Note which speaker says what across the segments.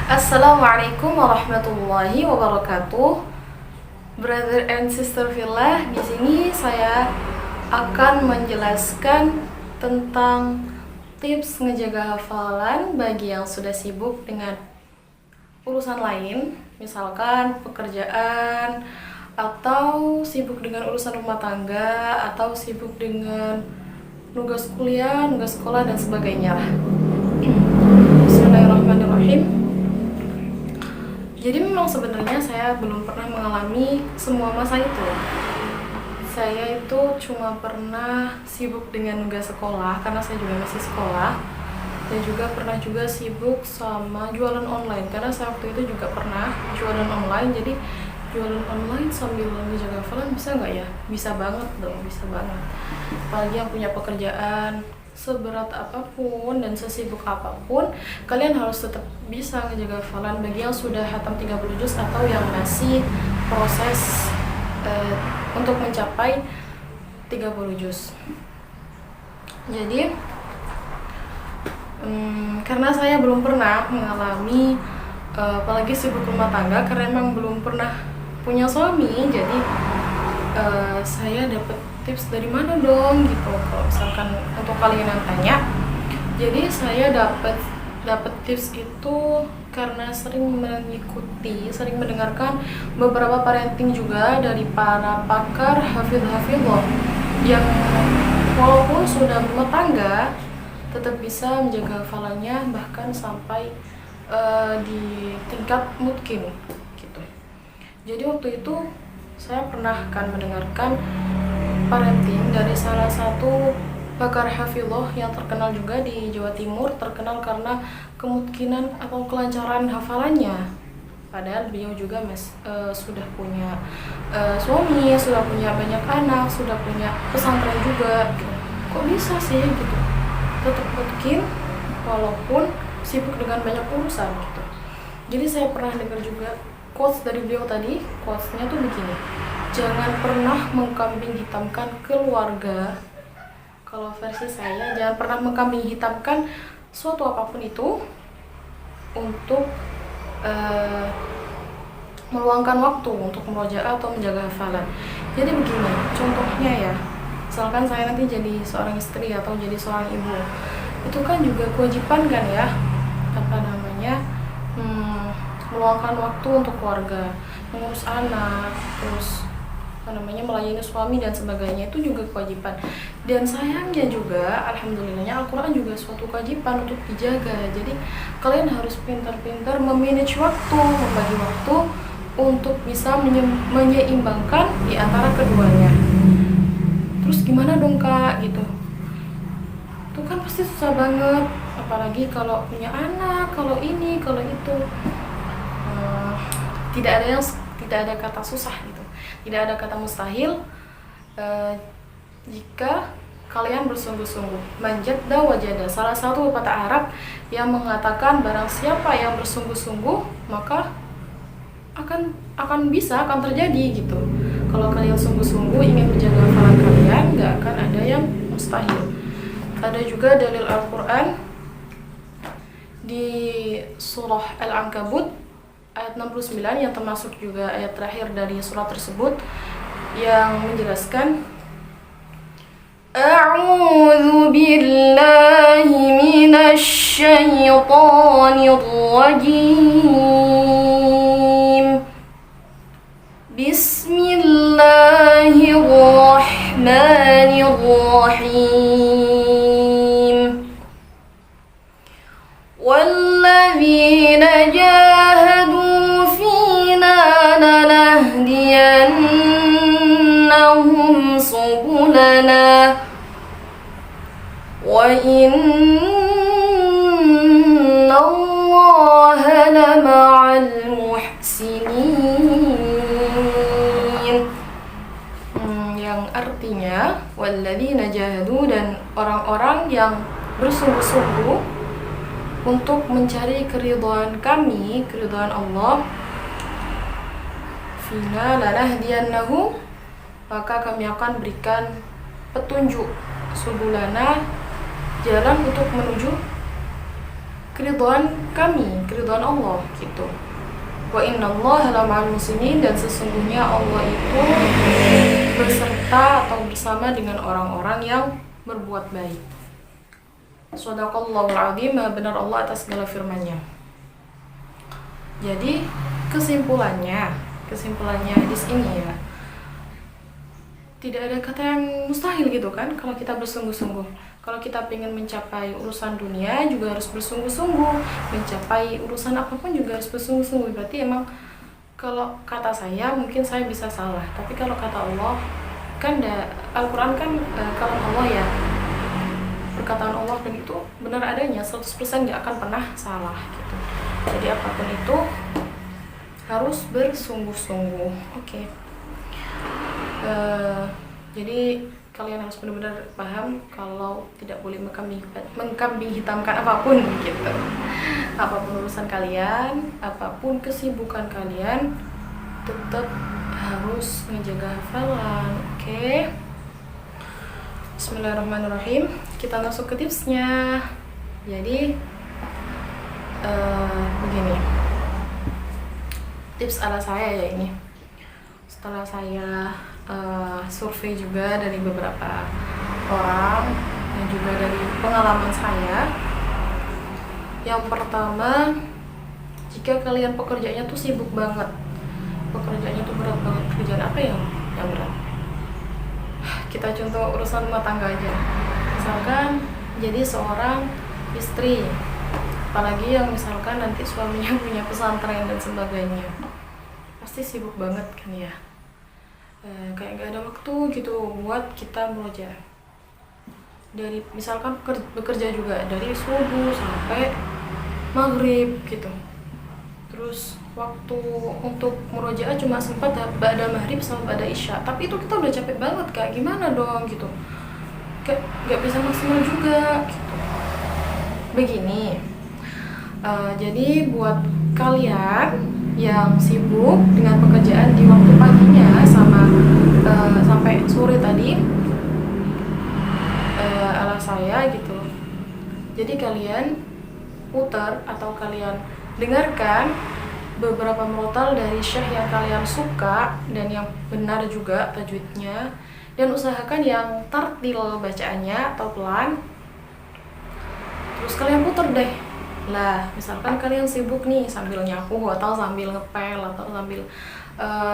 Speaker 1: Assalamualaikum warahmatullahi wabarakatuh. Brother and sister fillah, di sini saya akan menjelaskan tentang tips ngejaga hafalan bagi yang sudah sibuk dengan urusan lain, misalkan pekerjaan, atau sibuk dengan urusan rumah tangga, atau sibuk dengan nugas kuliah, nugas sekolah, dan sebagainya. Bismillahirrahmanirrahim. Jadi memang sebenarnya saya belum pernah mengalami semua masa itu. Saya itu cuma pernah sibuk dengan nugas sekolah karena saya juga masih sekolah, dan juga pernah juga sibuk sama jualan online karena saya waktu itu juga pernah jualan online. Jadi jualan online sambil menjaga hafalan bisa nggak ya? Bisa banget dong, bisa banget. Apalagi yang punya pekerjaan seberat apapun dan sesibuk apapun, kalian harus tetap bisa ngejaga hafalan bagi yang sudah hatam 30 juz atau yang masih proses untuk mencapai 30 juz. Jadi karena saya belum pernah mengalami apalagi sibuk rumah tangga, karena emang belum pernah punya suami, jadi saya dapat tips dari mana dong gitu. Kalau misalkan untuk kalian yang tanya, jadi saya dapat tips itu karena sering mengikuti, sering mendengarkan beberapa parenting juga dari para pakar hafidh-hafidhoh yang walaupun sudah berumah tangga tetap bisa menjaga hafalannya bahkan sampai di tingkat mutkin gitu. Jadi waktu itu saya pernah kan mendengarkan parenting dari salah satu pakar hafidhoh yang terkenal juga di Jawa Timur, terkenal karena kemungkinan atau kelancaran hafalannya. Padahal beliau juga sudah punya suami, sudah punya banyak anak, sudah punya pesantren juga. Kok bisa sih gitu? Tetap mungkin walaupun sibuk dengan banyak urusan gitu. Jadi saya pernah dengar juga quotes dari beliau tadi. Quotesnya tuh begini: jangan pernah mengkambing hitamkan keluarga. Kalau versi saya, jangan pernah mengkambing hitamkan suatu apapun itu untuk meluangkan waktu untuk murojaah atau menjaga hafalan. Jadi begini, contohnya ya, misalkan saya nanti jadi seorang istri atau jadi seorang ibu, itu kan juga kewajiban kan ya, meluangkan waktu untuk keluarga, mengurus anak, terus melayani suami dan sebagainya, itu juga kewajiban. Dan sayangnya juga, alhamdulillahnya Al-Quran juga suatu kewajiban untuk dijaga. Jadi kalian harus pintar-pintar memanage waktu, membagi waktu untuk bisa menyeimbangkan di antara keduanya. Terus gimana dong kak gitu? Itu kan pasti susah banget, apalagi kalau punya anak, kalau ini, kalau itu. Tidak ada kata susah gitu, tidak ada kata mustahil jika kalian bersungguh-sungguh. Manjadda wajada, salah satu pepatah Arab yang mengatakan barang siapa yang bersungguh-sungguh maka akan terjadi gitu. Kalau kalian sungguh-sungguh ingin menjaga hafalan kalian, nggak akan ada yang mustahil. Ada juga dalil Al-Quran di surah Al-Ankabut ayat 69 yang termasuk juga ayat terakhir dari surat tersebut yang menjelaskan A'udzu billahi minasy syaithanir rajim. Bismillahirrahmanirrahim. Walladzina jahadu fina lanahdiyannahum subulana wa innallaha lama'al muhsinin. Yang artinya walladzina jahadu, dan orang-orang yang bersungguh-sungguh untuk mencari keridhaan kami, keridhaan Allah, fina lanahdiyannahum, maka kami akan berikan petunjuk, subulana, jalan untuk menuju keridhaan kami, keridhaan Allah gitu. Wa innallaha lama'al muhsinin, dan sesungguhnya Allah itu beserta atau bersama dengan orang-orang yang berbuat baik. Shadaqallahul azim, benar Allah atas segala firman-Nya. Jadi kesimpulannya hadis ini ya, tidak ada kata yang mustahil gitu kan kalau kita bersungguh-sungguh. Kalau kita ingin mencapai urusan dunia juga harus bersungguh-sungguh, mencapai urusan apapun juga harus bersungguh-sungguh. Berarti emang kalau kata saya mungkin saya bisa salah, tapi kalau kata Allah kan Al-Quran kan kalam Allah ya, perkataan Allah, dan itu benar adanya, 100% gak akan pernah salah gitu. Jadi apapun itu harus bersungguh-sungguh. Oke. Jadi kalian harus benar-benar paham kalau tidak boleh mengkambing hitamkan apapun gitu. Apapun urusan kalian, apapun kesibukan kalian, tetap harus menjaga hafalan. Oke. Bismillahirrahmanirrahim. Kita masuk ke tipsnya. Jadi begini, tips ala saya ya ini. Setelah saya survei juga dari beberapa orang dan juga dari pengalaman saya. Yang pertama, jika kalian pekerjaannya tuh sibuk banget, pekerjaannya tuh berat banget, kerjaan apa yang berat? Kita contoh urusan rumah tangga aja. Misalkan jadi seorang istri, apalagi yang misalkan nanti suaminya punya pesantren dan sebagainya, pasti sibuk banget kan ya. Kayak gak ada waktu gitu buat kita belajar. Dari misalkan bekerja juga dari subuh sampai maghrib gitu. Terus waktu untuk murojaah cuma sempat ba'da maghrib sama ba'da isya. Tapi itu kita udah capek banget, kayak gimana dong gitu. Kayak gak bisa maksimal juga gitu. Begini. Jadi buat kalian yang sibuk dengan pekerjaan di waktu paginya sama sampai sore tadi, ala saya gitu. Jadi kalian putar atau kalian dengarkan beberapa murotal dari syekh yang kalian suka dan yang benar juga tajwidnya, dan usahakan yang tartil bacaannya atau pelan. Terus kalian putar deh. Lah, misalkan kalian sibuk nih sambil nyapu atau sambil ngepel atau sambil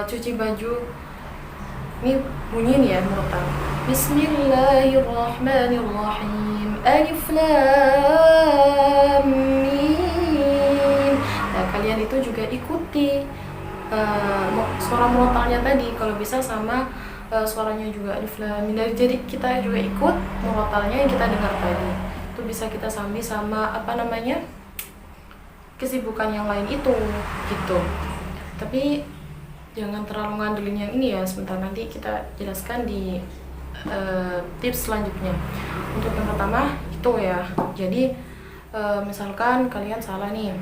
Speaker 1: cuci baju. Ini bunyi nih ya murotal. Bismillahirrahmanirrahim. Alif Lam Mim. Nah, kalian itu juga ikuti suara murotalnya tadi, kalau bisa sama suaranya juga Alif Lam Mim. Jadi kita juga ikut murotalnya yang kita dengar tadi. Itu bisa kita sambil sama kesibukan yang lain itu gitu. Tapi jangan terlalu ngandelin yang ini ya, sebentar nanti kita jelaskan di tips selanjutnya. Untuk yang pertama itu ya, jadi misalkan kalian salah nih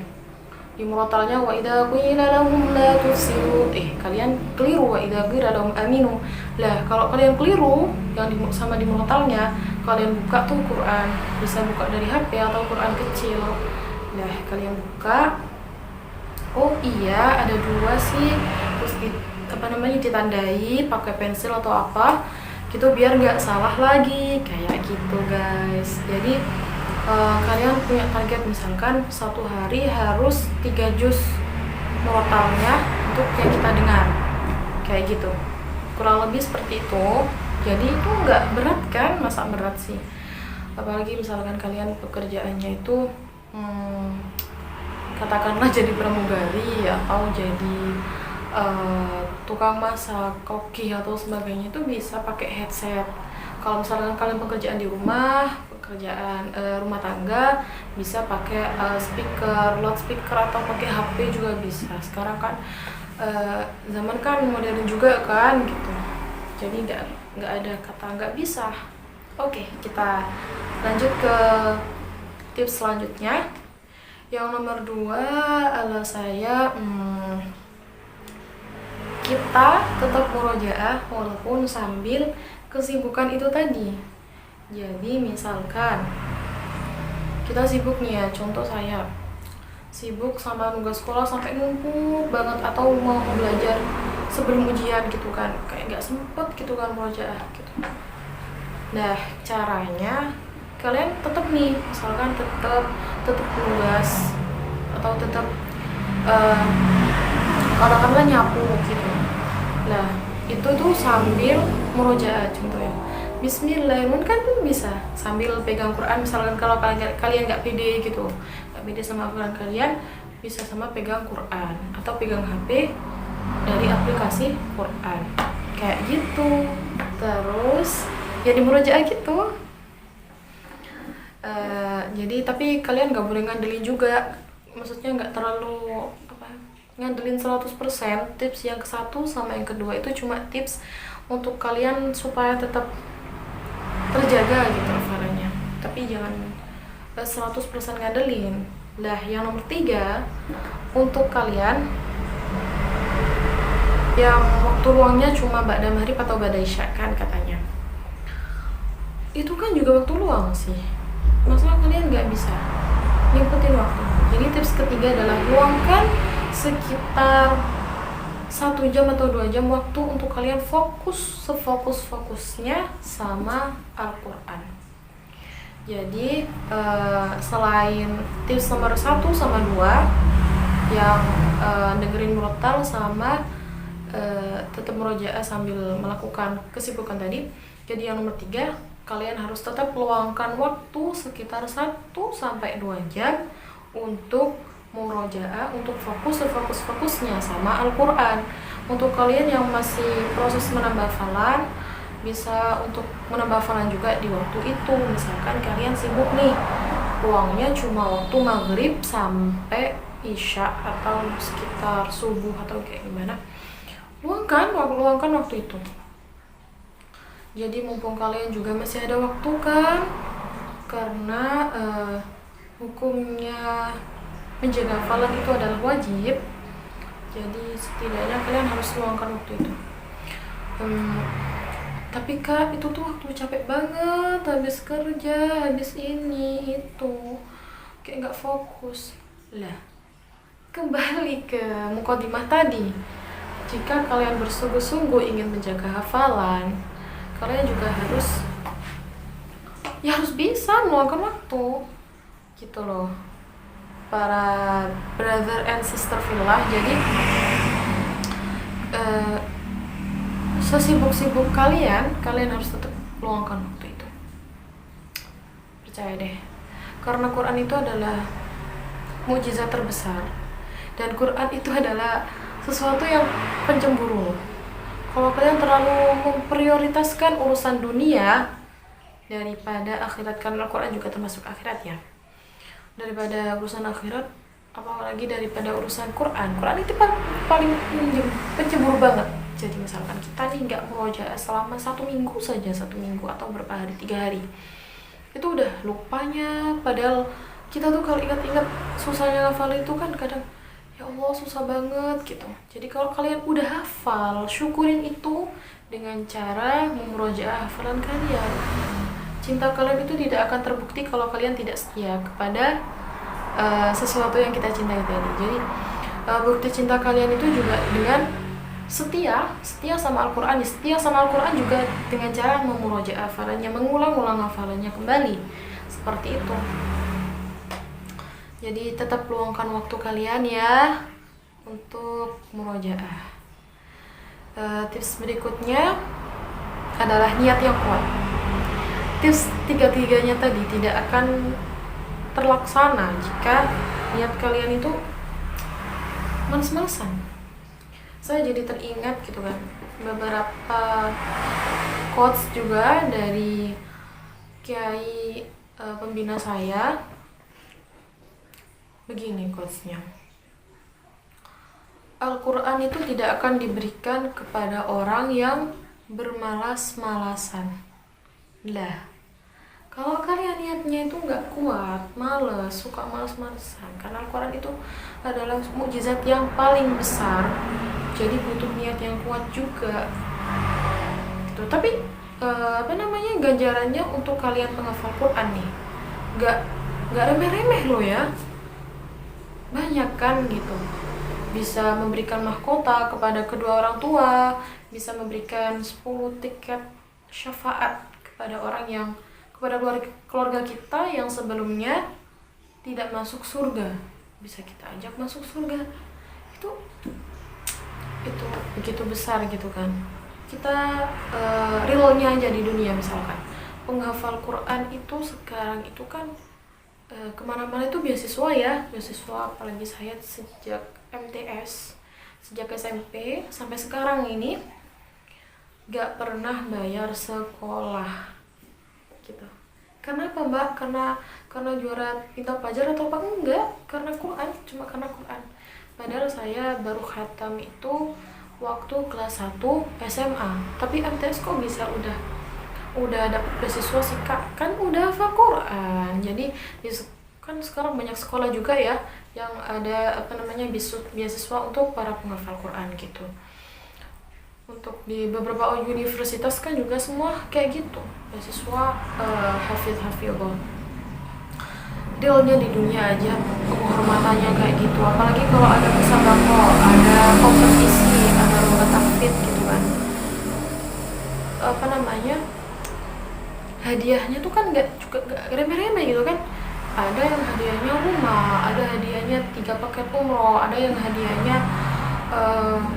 Speaker 1: di murotalnya, wa idza qila lahum la tusiru, kalian keliru wa idza qila lahum aminu. Lah kalau kalian keliru yang sama di murotalnya, kalian buka tuh Quran, bisa buka dari HP atau Quran kecil. Nah, kalian buka, oh iya ada dua sih, terus ditandai pakai pensil atau apa gitu biar nggak salah lagi, kayak gitu guys. Jadi kalian punya target, misalkan satu hari harus 3 juz murotalnya untuk yang kita dengar, kayak gitu, kurang lebih seperti itu. Jadi itu nggak berat kan, masa berat sih? Apalagi misalkan kalian pekerjaannya itu katakanlah jadi pramugari atau jadi tukang masak, koki atau sebagainya, itu bisa pakai headset. Kalau misalkan kalian pekerjaan di rumah, pekerjaan rumah tangga, bisa pakai speaker, loudspeaker atau pakai HP juga bisa. Sekarang kan zaman kan modern juga kan gitu. Jadi nggak ada kata nggak bisa. Oke, kita lanjut ke tips selanjutnya. Yang nomor 2 ala saya, kita tetap murojaah walaupun sambil kesibukan itu tadi. Jadi misalkan kita sibuk nih ya, contoh saya sibuk sama nugas sekolah sampai numpuk banget, atau mau belajar sebelum ujian gitu kan, kayak nggak sempet gitu kan murojaah gitu. Nah, caranya kalian tetap nih, misalkan tetap nugas atau tetap katakanlah nyapu gitu. Nah, itu tuh sambil murojaah, contohnya Bismillahirrahmanirrahim kan tuh bisa sambil pegang Quran. Misalkan kalau kalian nggak pede gitu, nggak pede sama Quran, kalian bisa sama pegang Quran atau pegang HP dari aplikasi Quran kayak gitu. Terus ya di murojaah gitu. Jadi tapi kalian nggak boleh ngandelin juga, maksudnya nggak terlalu ngandelin 100%. Tips yang ke-1 sama yang kedua itu cuma tips untuk kalian supaya tetap terjaga gitu hafalannya, tapi jangan 100% ngandelin. Nah, yang nomor 3, untuk kalian yang waktu luangnya cuma ba'da maghrib atau ba'da isya kan katanya, itu kan juga waktu luang sih, masalah kalian nggak bisa nyempetin waktu. Jadi tips ketiga adalah luangkan sekitar 1 jam atau 2 jam waktu untuk kalian fokus sefokus-fokusnya sama Al-Quran. Jadi selain tips nomor 1 sama 2 yang dengerin murotal sama tetap murojaah sambil melakukan kesibukan tadi, jadi yang nomor 3, kalian harus tetap luangkan waktu sekitar 1-2 jam untuk murojaah, untuk fokusnya sama Al-Quran. Untuk kalian yang masih proses menambah hafalan, bisa untuk menambah hafalan juga di waktu itu. Misalkan kalian sibuk nih, luangnya cuma waktu maghrib sampai isya atau sekitar subuh atau kayak gimana, luangkan waktu itu. Jadi mumpung kalian juga masih ada waktu kan, karena hukumnya menjaga hafalan itu adalah wajib, jadi setidaknya kalian harus luangkan waktu itu. Tapi Kak, itu tuh waktu capek banget, habis kerja, habis ini itu, kayak nggak fokus. Lah, kembali ke mukadimah tadi, jika kalian bersungguh-sungguh ingin menjaga hafalan, kalian juga harus bisa meluangkan waktu gitu loh, para brother and sister fillah. Jadi sesibuk-sibuk kalian harus tetap luangkan waktu itu. Percaya deh, karena Quran itu adalah mukjizat terbesar, dan Quran itu adalah sesuatu yang pencemburu. Kalau kalian terlalu memprioritaskan urusan dunia daripada akhirat, karena Al-Quran juga termasuk akhirat ya, daripada urusan akhirat, apalagi daripada urusan Quran itu paling pencemburu banget. Jadi misalkan kita nih nggak murojaah selama 1 minggu saja, 1 minggu atau berapa hari, 3 hari, itu udah lupanya. Padahal kita tuh kalau ingat-ingat susahnya hafal itu kan kadang, ya Allah susah banget gitu. Jadi kalau kalian udah hafal, syukurin itu dengan cara memurojaah hafalan kalian. Cinta kalian itu tidak akan terbukti kalau kalian tidak setia kepada sesuatu yang kita cintai tadi. Jadi bukti cinta kalian itu juga dengan setia sama Al-Quran. Setia sama Al-Quran juga dengan cara memurojaah hafalannya, mengulang-ulang hafalannya kembali, seperti itu. Jadi tetap luangkan waktu kalian ya untuk murojaah. Tips berikutnya adalah niat yang kuat. Tips 3-tiganya tadi tidak akan terlaksana jika niat kalian itu males-malesan. Saya jadi teringat gitu kan, beberapa quotes juga dari kiai pembina saya. Begini quotesnya, Al-Quran itu tidak akan diberikan kepada orang yang bermalas-malasan. Lah, kalau kalian niatnya itu nggak kuat, males, suka malas-malesan, karena Al-Quran itu adalah mukjizat yang paling besar, jadi butuh niat yang kuat juga gitu. Tapi ganjarannya untuk kalian penghafal Quran nih, nggak nggak remeh-remeh loh ya, banyak kan gitu. Bisa memberikan mahkota kepada kedua orang tua, bisa memberikan 10 tiket syafaat kepada orang yang, kepada keluarga kita yang sebelumnya tidak masuk surga, bisa kita ajak masuk surga. Itu begitu besar gitu kan. Kita realnya aja di dunia, misalkan penghafal Quran itu sekarang itu kan kemana-mana itu beasiswa ya, beasiswa. Apalagi saya sejak MTS, sejak SMP sampai sekarang ini gak pernah bayar sekolah gitu. Kenapa mbak? Karena juara pintar pelajar atau apa? Enggak, karena Quran, cuma karena Quran. Padahal saya baru khatam itu waktu kelas 1 SMA. Tapi MTS kok bisa udah dapat beasiswa sih kak? Kan udah hafal Quran. Jadi kan sekarang banyak sekolah juga ya yang ada beasiswa untuk para penghafal Quran gitu. Untuk di beberapa universitas kan juga semua kayak gitu, beasiswa hafidhullah. Dealnya di dunia aja penghormatannya kayak gitu, apalagi kalau ada musabaqah, ada kompetisi, ada lomba tahfidz gitu kan. Hadiahnya tuh kan nggak remeh-remeh gitu kan. Ada yang hadiahnya rumah, ada hadiahnya 3 paket umroh, ada yang hadiahnya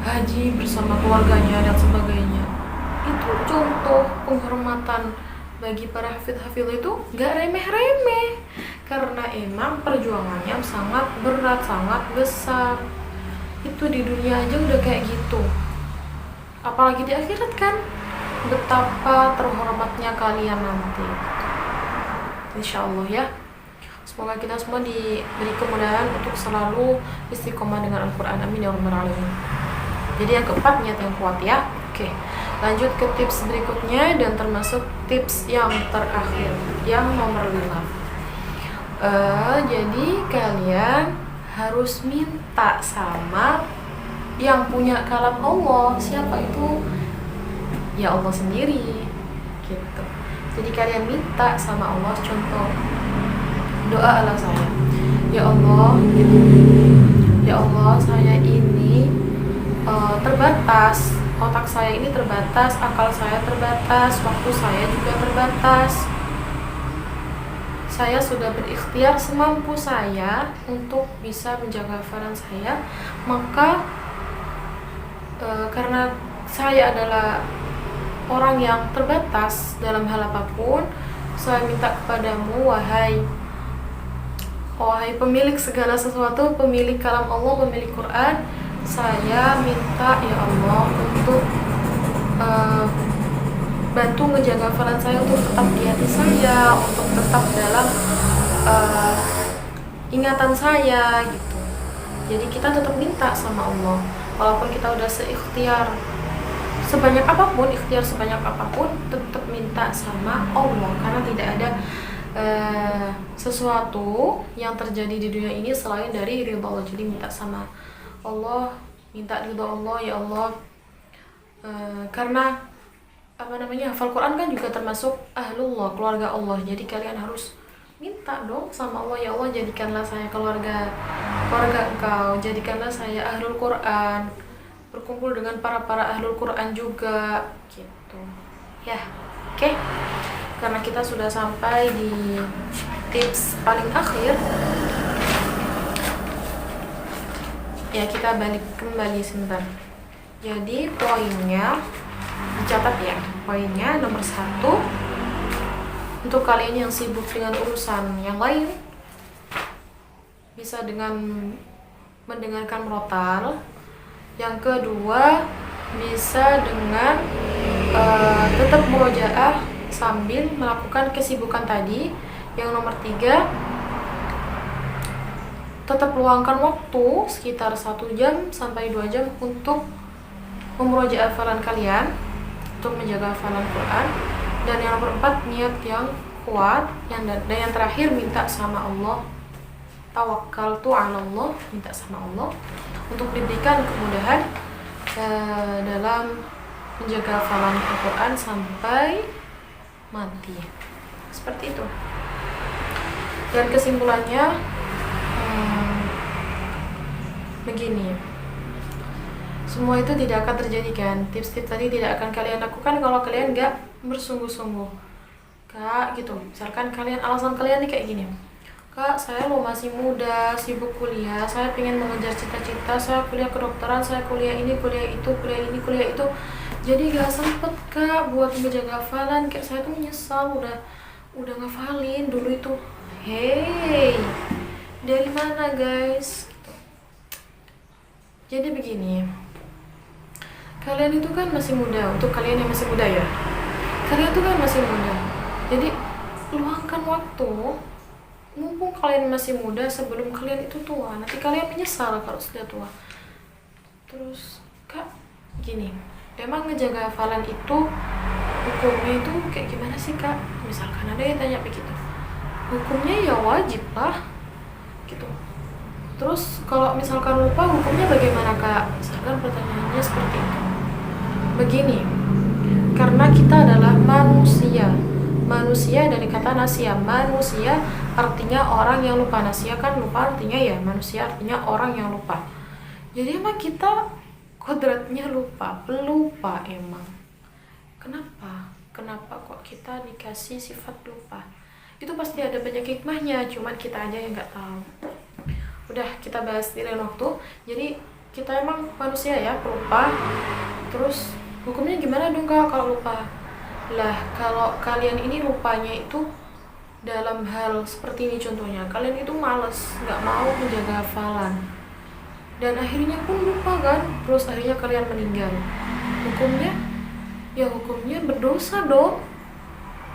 Speaker 1: haji bersama keluarganya dan sebagainya. Itu contoh penghormatan bagi para hafidh-hafidh itu gak remeh-remeh, karena emang perjuangannya sangat berat, sangat besar. Itu di dunia aja udah kayak gitu, apalagi di akhirat kan, betapa terhormatnya kalian nanti. Insyaallah ya, semoga kita semua diberi kemudahan untuk selalu istiqomah dengan Al-Quran. Amin ya rabbal alamin. Jadi yang keempat, niat yang kuat ya. Oke, lanjut ke tips berikutnya dan termasuk tips yang terakhir, yang nomor 5. Jadi kalian harus minta sama yang punya kalam Allah. Siapa itu? Ya Allah sendiri gitu. Jadi kalian minta sama Allah. Contoh doa ala saya, ya Allah gitu, ya Allah saya ini terbatas, otak saya ini terbatas, akal saya terbatas, waktu saya juga terbatas. Saya sudah berikhtiar semampu saya untuk bisa menjaga hafalan saya, maka karena saya adalah orang yang terbatas dalam hal apapun, saya minta kepadamu, wahai pemilik segala sesuatu, pemilik kalam Allah, pemilik Quran, saya minta ya Allah untuk bantu menjaga hafalan saya, untuk tetap di hati saya, untuk tetap dalam ingatan saya gitu. Jadi kita tetap minta sama Allah, walaupun kita udah ikhtiar sebanyak apapun, tetap minta sama Allah, karena tidak ada sesuatu yang terjadi di dunia ini selain dari ridha Allah. Jadi minta sama Allah, minta ridha Allah, ya Allah, karena hafal Quran kan juga termasuk ahlullah, keluarga Allah. Jadi kalian harus minta dong sama Allah, ya Allah jadikanlah saya keluarga engkau, jadikanlah saya ahlul Quran, berkumpul dengan para ahlul Quran juga gitu ya. Oke. Karena kita sudah sampai di tips paling akhir ya, kita balik kembali sebentar. Jadi poinnya dicatat ya, poinnya nomor 1, untuk kalian yang sibuk dengan urusan yang lain, bisa dengan mendengarkan murotal. Yang kedua, bisa dengan tetap murojaah sambil melakukan kesibukan tadi. Yang nomor 3, tetap luangkan waktu sekitar 1 jam sampai 2 jam untuk memurojaah hafalan kalian, untuk menjaga hafalan Quran. Dan yang nomor 4, niat yang kuat. Dan yang terakhir, minta sama Allah, tawakkaltu 'ala Allah, minta sama Allah untuk diberikan kemudahan dalam menjaga hafalan Al-Quran sampai mati. Seperti itu. Dan kesimpulannya begini, semua itu tidak akan terjadi kan, tips-tips tadi tidak akan kalian lakukan kalau kalian nggak bersungguh-sungguh Kak gitu. Misalkan alasan kalian nih kayak gini, Kak saya lo masih muda, sibuk kuliah, saya pengen mengejar cita-cita, saya kuliah kedokteran, saya kuliah ini, kuliah itu, kuliah ini, kuliah itu, jadi gak sempet Kak buat menjaga hafalan. Kayak saya tuh menyesal udah ngafalin dulu itu. Hey, dari mana guys? Jadi begini, kalian itu kan masih muda. Untuk kalian yang masih muda ya, kalian itu kan masih muda, jadi luangkan waktu mumpung kalian masih muda sebelum kalian itu tua. Nanti kalian menyesal kalau sudah tua. Terus Kak gini, emang ngejaga hafalan itu hukumnya itu kayak gimana sih Kak? Misalkan ada yang tanya begitu, hukumnya ya wajib lah gitu. Terus kalau misalkan lupa hukumnya bagaimana Kak? Misalkan pertanyaannya seperti itu. Begini, karena kita adalah manusia. Manusia dari kata nasia, manusia artinya orang yang lupa. Nasia kan lupa artinya ya, manusia artinya orang yang lupa. Jadi emang kita kodratnya lupa, pelupa emang. Kenapa kok kita dikasih sifat lupa? Itu pasti ada banyak hikmahnya, cuman kita aja yang nggak tahu. Udah, kita bahas di lain waktu. Jadi kita emang manusia ya, pelupa. Terus hukumnya gimana dong Kak kalau lupa? Lah, kalau kalian ini lupanya itu dalam hal seperti ini contohnya, kalian itu males, nggak mau menjaga hafalan, dan akhirnya pun lupa kan, terus akhirnya kalian meninggal. Hukumnya? Ya hukumnya berdosa dong.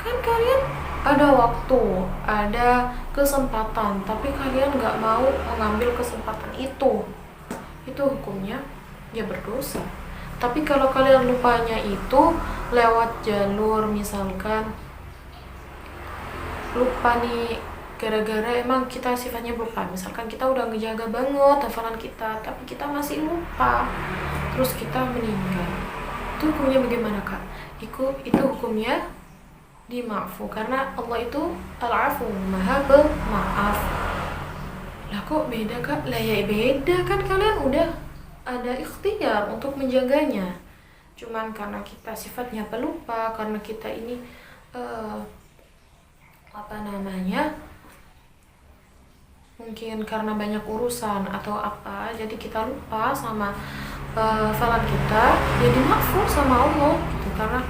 Speaker 1: Kan kalian ada waktu, ada kesempatan, tapi kalian nggak mau mengambil kesempatan itu hukumnya ya berdosa. Tapi kalau kalian lupanya itu lewat jalur, misalkan lupa nih gara-gara emang kita sifatnya lupa, misalkan kita udah ngejaga banget hafalan kita tapi kita masih lupa, terus kita meninggal, itu hukumnya bagaimana Kak? Itu hukumnya dimaafu, karena Allah itu al-afu, maha pemaaf. Lah kok beda Kak? Lah ya beda kan, kalian udah ada ikhtiar untuk menjaganya, cuman karena kita sifatnya pelupa, karena kita ini mungkin karena banyak urusan atau apa, jadi kita lupa sama hafalan kita, jadi maafur sama Allah gitu. Karena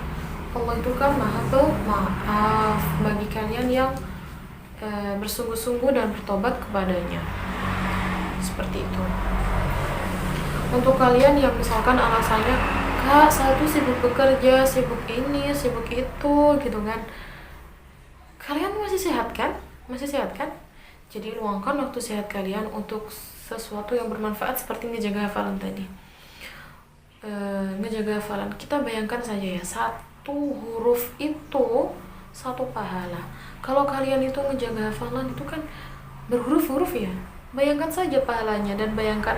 Speaker 1: Allah itu kan maha pemaaf bagi kalian yang bersungguh-sungguh dan bertobat kepadanya. Seperti itu. Untuk kalian yang misalkan alasannya, Kak saya tuh sibuk bekerja, sibuk ini, sibuk itu gitu kan, kalian masih sehat kan? Masih sehat kan? Jadi luangkan waktu sehat kalian untuk sesuatu yang bermanfaat seperti ngejaga hafalan tadi. Ngejaga hafalan, kita bayangkan saja ya, satu huruf itu satu pahala. Kalau kalian itu ngejaga hafalan itu kan berhuruf-huruf ya, bayangkan saja pahalanya, dan bayangkan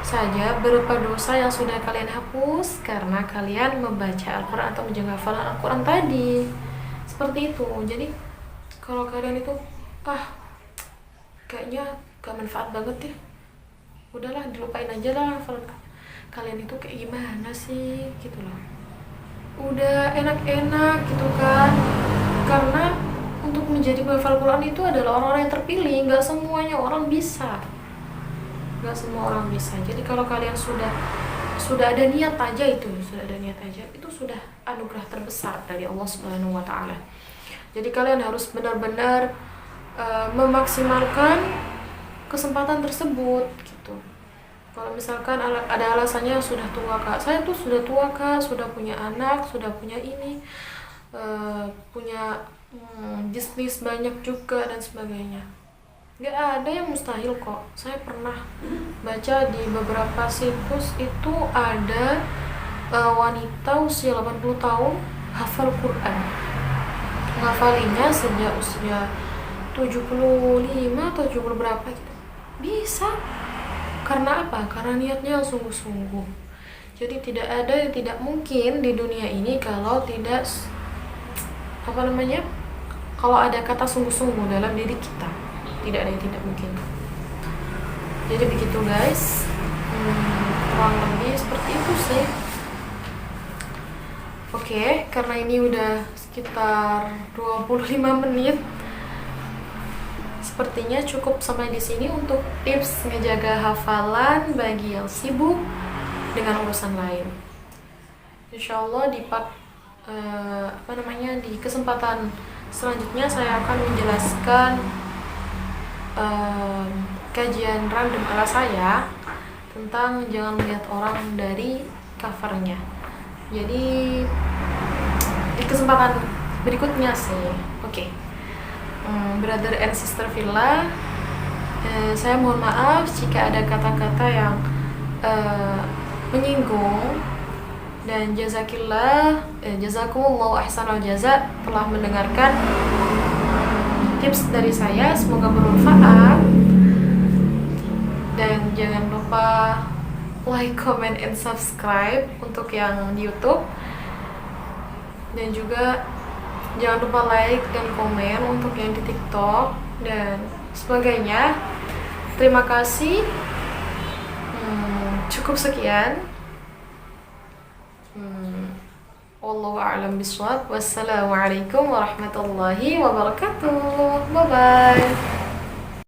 Speaker 1: saja berapa dosa yang sudah kalian hapus karena kalian membaca Al-Quran atau menjaga hafalan Al-Quran tadi. Seperti itu. Jadi kalau kalian itu kayaknya gak manfaat banget ya, udahlah dilupain aja lah hafalan kalian itu kayak gimana sih gitu loh, udah enak-enak gitu kan. Karena untuk menjadi penghafal Quran itu adalah orang-orang yang terpilih, gak semuanya orang bisa, gak semua orang bisa. Jadi kalau kalian sudah ada niat aja, itu sudah anugerah terbesar dari Allah Subhanahu wa Ta'ala. Jadi kalian harus benar-benar memaksimalkan kesempatan tersebut gitu. Kalau misalkan ada alasannya sudah tua Kak, saya tuh sudah tua Kak, sudah punya anak, sudah punya ini, punya bisnis banyak juga dan sebagainya. Gak ada yang mustahil kok. Saya pernah baca di beberapa situs itu ada wanita usia 80 tahun hafal Quran, ngafalinya sejak usia 75 atau 70 berapa gitu. Bisa. Karena apa? Karena niatnya sungguh-sungguh. Jadi tidak ada yang tidak mungkin di dunia ini kalau tidak kalau ada kata sungguh-sungguh dalam diri kita. tidak ada yang tidak mungkin. Jadi begitu guys, kurang lebih seperti itu sih. Oke, karena ini udah sekitar 25 menit, sepertinya cukup sampai di sini untuk tips ngejaga hafalan bagi yang sibuk dengan urusan lain. Insya Allah di di kesempatan selanjutnya saya akan menjelaskan kajian random ala saya tentang jangan melihat orang dari covernya. Jadi di kesempatan berikutnya sih. Oke. Brother and sister Villa, saya mohon maaf jika ada kata-kata yang menyinggung, dan jazakumullah ahsanal jaza telah mendengarkan tips dari saya, semoga bermanfaat. Dan jangan lupa like, comment, and subscribe untuk yang di YouTube, dan juga jangan lupa like dan komen untuk yang di TikTok dan sebagainya. Terima kasih. Cukup sekian. Wallahu a'lam bishawab. Wassalamualaikum warahmatullahi wabarakatuh. Bye bye.